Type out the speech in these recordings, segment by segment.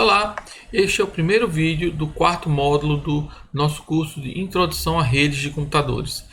Olá, este é o primeiro vídeo do quarto módulo do nosso curso de Introdução a Redes de Computadores.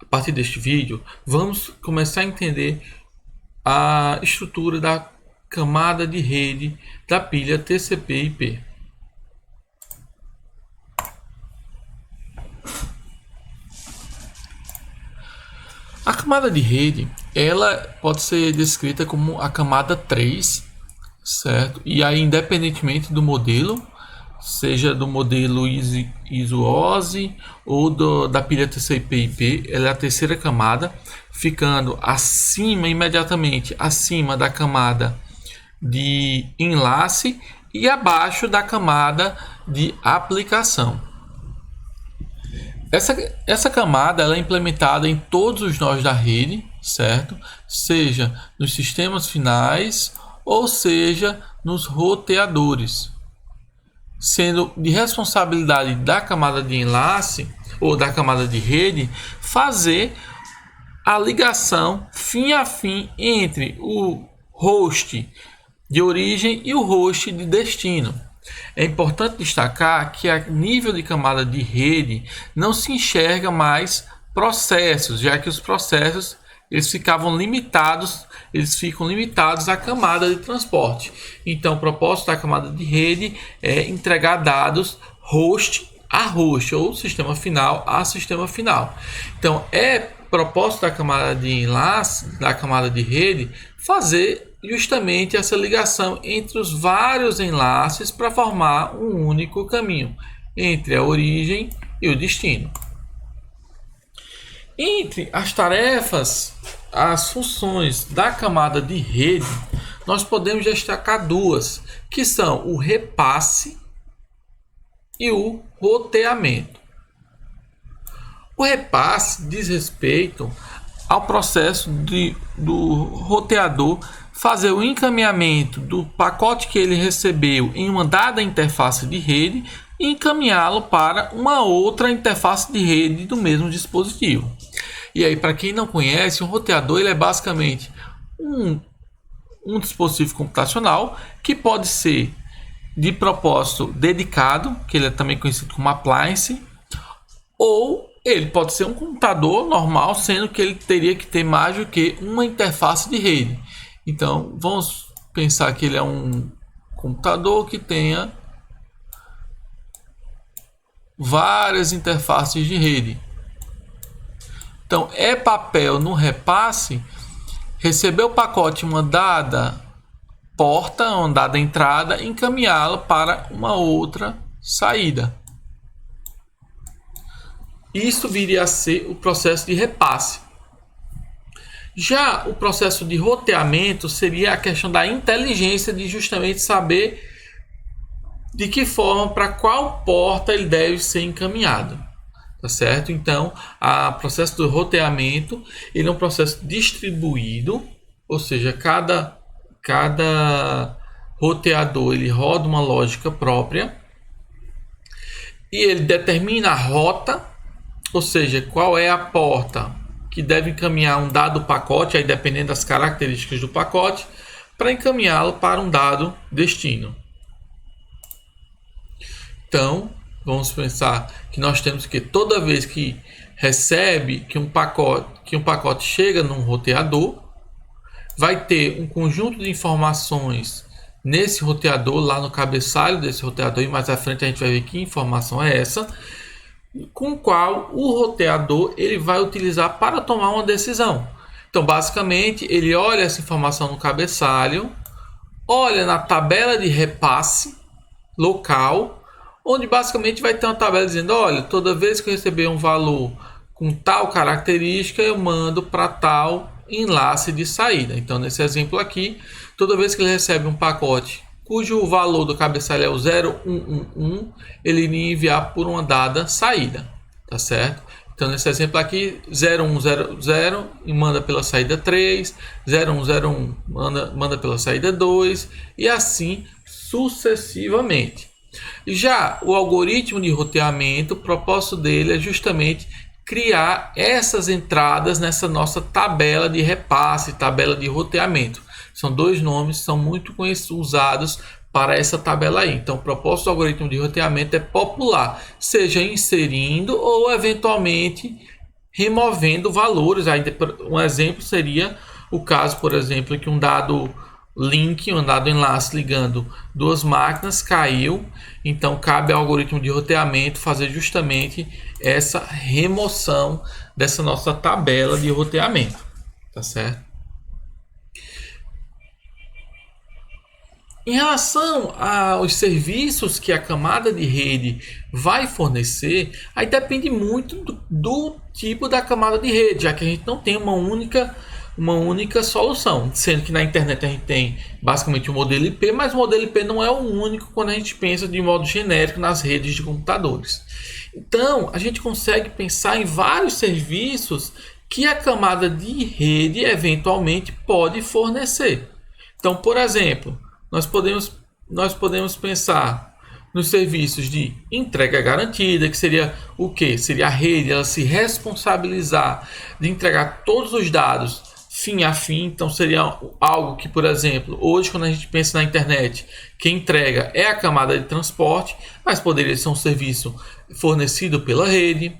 A partir deste vídeo, vamos começar a entender a estrutura da camada de rede da pilha TCP/IP. A camada de rede, ela pode ser descrita como a camada 3, certo? E aí, independentemente do modelo, seja do modelo ISO-OSI ou da pilha TCP/IP, ela é a terceira camada, ficando imediatamente acima da camada de enlace e abaixo da camada de aplicação. Essa camada ela é implementada em todos os nós da rede, certo? Seja nos sistemas finais ou seja nos roteadores, sendo de responsabilidade da camada de enlace ou da camada de rede fazer a ligação fim a fim entre o host de origem e o host de destino. É importante destacar que a nível de camada de rede não se enxerga mais processos, já que os processos eles ficam limitados à camada de transporte. Então, o propósito da camada de rede é entregar dados host a host, ou sistema final a sistema final. Então, é propósito da camada de enlace, da camada de rede, fazer justamente essa ligação entre os vários enlaces para formar um único caminho entre a origem e o destino. Entre as tarefas, as funções da camada de rede, nós podemos destacar duas, que são o repasse e o roteamento. O repasse diz respeito ao processo do roteador fazer o encaminhamento do pacote que ele recebeu em uma dada interface de rede e encaminhá-lo para uma outra interface de rede do mesmo dispositivo. E aí, para quem não conhece, um roteador ele é basicamente um dispositivo computacional que pode ser de propósito dedicado, que ele é também conhecido como appliance, ou ele pode ser um computador normal, sendo que ele teria que ter mais do que uma interface de rede. Então, vamos pensar que ele é um computador que tenha várias interfaces de rede. Então, é papel no repasse receber o pacote em uma dada porta, uma dada entrada, e encaminhá-lo para uma outra saída. Isso viria a ser o processo de repasse. Já o processo de roteamento seria a questão da inteligência de justamente saber de que forma, para qual porta ele deve ser encaminhado. Tá certo? Então, o processo do roteamento ele é um processo distribuído, ou seja, cada roteador ele roda uma lógica própria e ele determina a rota, ou seja, qual é a porta que deve encaminhar um dado pacote, aí dependendo das características do pacote, para encaminhá-lo para um dado destino. Então, vamos pensar que nós temos que toda vez que que um pacote chega num roteador, vai ter um conjunto de informações nesse roteador, lá no cabeçalho desse roteador, e mais à frente a gente vai ver que informação é essa, com o qual o roteador ele vai utilizar para tomar uma decisão. Então, basicamente, ele olha essa informação no cabeçalho, olha na tabela de repasse local, onde basicamente vai ter uma tabela dizendo, olha, toda vez que eu receber um valor com tal característica, eu mando para tal enlace de saída. Então, nesse exemplo aqui, toda vez que ele recebe um pacote cujo valor do cabeçalho é o 0111, ele iria enviar por uma dada saída, tá certo? Então, nesse exemplo aqui, 0100 e manda pela saída 3, 0101 manda pela saída 2 e assim sucessivamente. Já o algoritmo de roteamento, o propósito dele é justamente criar essas entradas nessa nossa tabela de repasse, tabela de roteamento. São dois nomes que são muito usados para essa tabela aí. Então, o propósito do algoritmo de roteamento é popular, seja inserindo ou eventualmente removendo valores. Aí, um exemplo seria o caso, por exemplo, que um dado link, um dado enlace ligando duas máquinas caiu. Então, cabe ao algoritmo de roteamento fazer justamente essa remoção dessa nossa tabela de roteamento. Tá certo? Em relação aos serviços que a camada de rede vai fornecer, aí depende muito do tipo da camada de rede, já que a gente não tem uma única solução. Sendo que na internet a gente tem basicamente o modelo IP, mas o modelo IP não é o único quando a gente pensa de modo genérico nas redes de computadores. Então, a gente consegue pensar em vários serviços que a camada de rede eventualmente pode fornecer. Então, por exemplo, nós podemos pensar nos serviços de entrega garantida, que seria o quê? Seria a rede ela se responsabilizar de entregar todos os dados fim a fim. Então seria algo que, por exemplo, hoje quando a gente pensa na internet, quem entrega é a camada de transporte, mas poderia ser um serviço fornecido pela rede.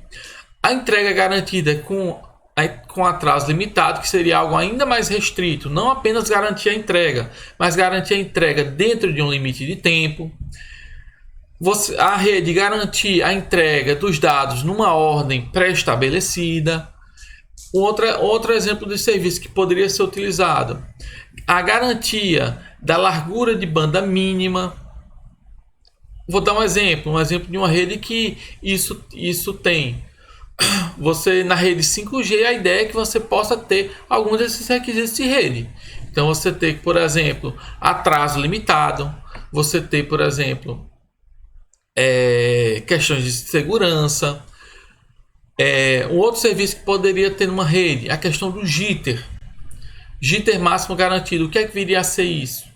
A entrega garantida com atraso limitado, que seria algo ainda mais restrito, não apenas garantir a entrega, mas garantir a entrega dentro de um limite de tempo. A rede garantir a entrega dos dados numa ordem pré-estabelecida. Outro exemplo de serviço que poderia ser utilizado, a garantia da largura de banda mínima. Vou dar um exemplo de uma rede que isso tem. Você na rede 5G, a ideia é que você possa ter alguns desses requisitos de rede. Então você tem, por exemplo, atraso limitado, você tem, por exemplo, questões de segurança. Um outro serviço que poderia ter numa rede, a questão do jitter máximo garantido. O que é que viria a ser isso?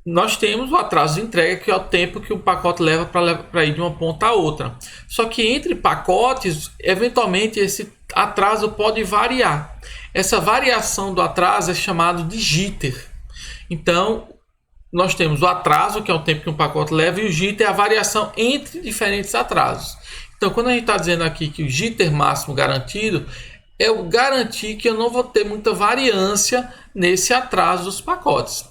Nós temos o atraso de entrega, que é o tempo que o pacote leva para ir de uma ponta a outra. Só que entre pacotes, eventualmente esse atraso pode variar. Essa variação do atraso é chamado de jitter. Então, nós temos o atraso, que é o tempo que um pacote leva, e o jitter é a variação entre diferentes atrasos. Então, quando a gente está dizendo aqui que o jitter máximo garantido é o garantir que eu não vou ter muita variância nesse atraso dos pacotes.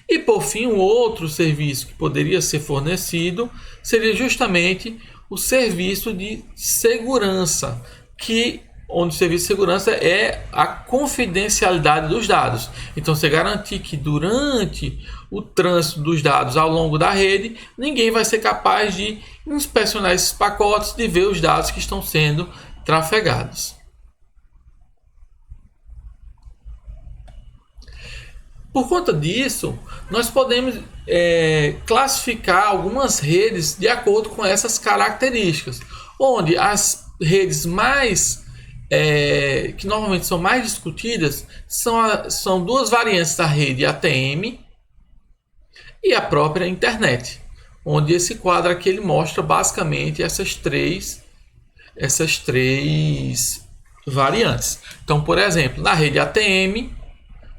E por fim, um outro serviço que poderia ser fornecido seria justamente o serviço de segurança, onde o serviço de segurança é a confidencialidade dos dados. Então, você garantir que durante o trânsito dos dados ao longo da rede, ninguém vai ser capaz de inspecionar esses pacotes, de ver os dados que estão sendo trafegados. Por conta disso, nós podemos classificar algumas redes de acordo com essas características, onde as redes que normalmente são mais discutidas são duas variantes da rede ATM e a própria internet, onde esse quadro aqui ele mostra basicamente essas três variantes. Então, por exemplo, na rede ATM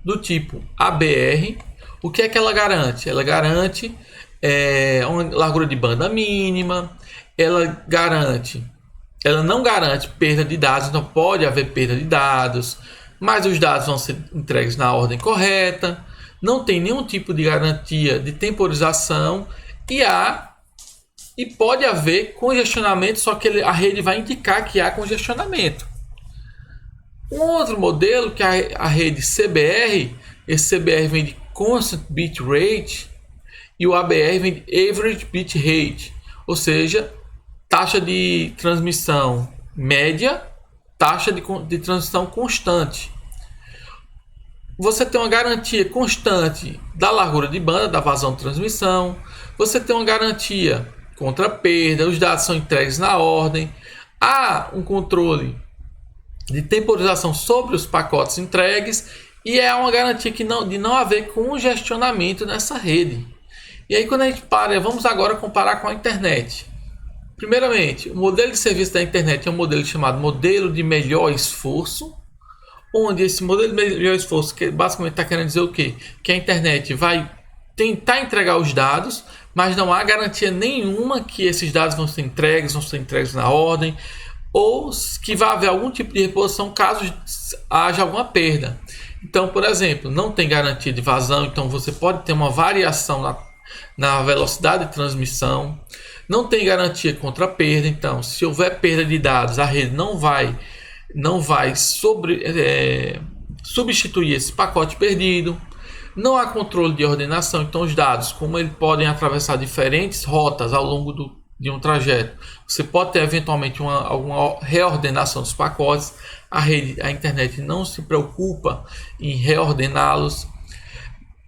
do tipo ABR, o que é que ela garante? Ela garante uma largura de banda mínima, ela não garante perda de dados, então pode haver perda de dados, mas os dados vão ser entregues na ordem correta, não tem nenhum tipo de garantia de temporização e pode haver congestionamento, só que a rede vai indicar que há congestionamento. Um outro modelo que é a rede CBR, esse CBR vem de Constant Bit Rate e o ABR vem de Average Bit Rate, ou seja, taxa de transmissão média, taxa de transmissão constante. Você tem uma garantia constante da largura de banda, da vazão de transmissão, você tem uma garantia contra perda, os dados são entregues na ordem, há um controle de temporização sobre os pacotes entregues e é uma garantia de não haver congestionamento nessa rede. E aí quando a gente vamos agora comparar com a internet. Primeiramente, o modelo de serviço da internet é um modelo chamado modelo de melhor esforço, onde esse modelo de melhor esforço que basicamente está querendo dizer o quê? Que a internet vai tentar entregar os dados, mas não há garantia nenhuma que esses dados vão ser entregues na ordem, ou que vai haver algum tipo de reposição caso haja alguma perda. Então, por exemplo, não tem garantia de vazão, então você pode ter uma variação na velocidade de transmissão. Não tem garantia contra a perda, então se houver perda de dados, a rede não vai substituir esse pacote perdido. Não há controle de ordenação, então os dados, como eles podem atravessar diferentes rotas ao longo de um trajeto, você pode ter eventualmente alguma reordenação dos pacotes. A internet não se preocupa em reordená-los.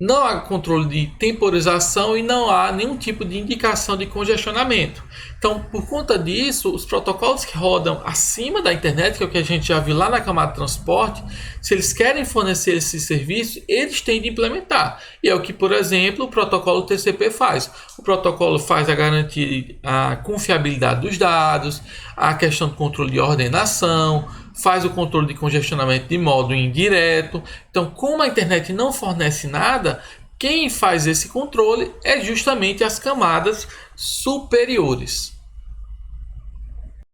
Não há controle de temporização e não há nenhum tipo de indicação de congestionamento. Então, por conta disso, os protocolos que rodam acima da internet, que é o que a gente já viu lá na camada de transporte, se eles querem fornecer esse serviço, eles têm de implementar. E é o que, por exemplo, o protocolo TCP faz. O protocolo faz a garantia, a confiabilidade dos dados, a questão do controle de ordenação, faz o controle de congestionamento de modo indireto. Então, como a internet não fornece nada, quem faz esse controle é justamente as camadas superiores.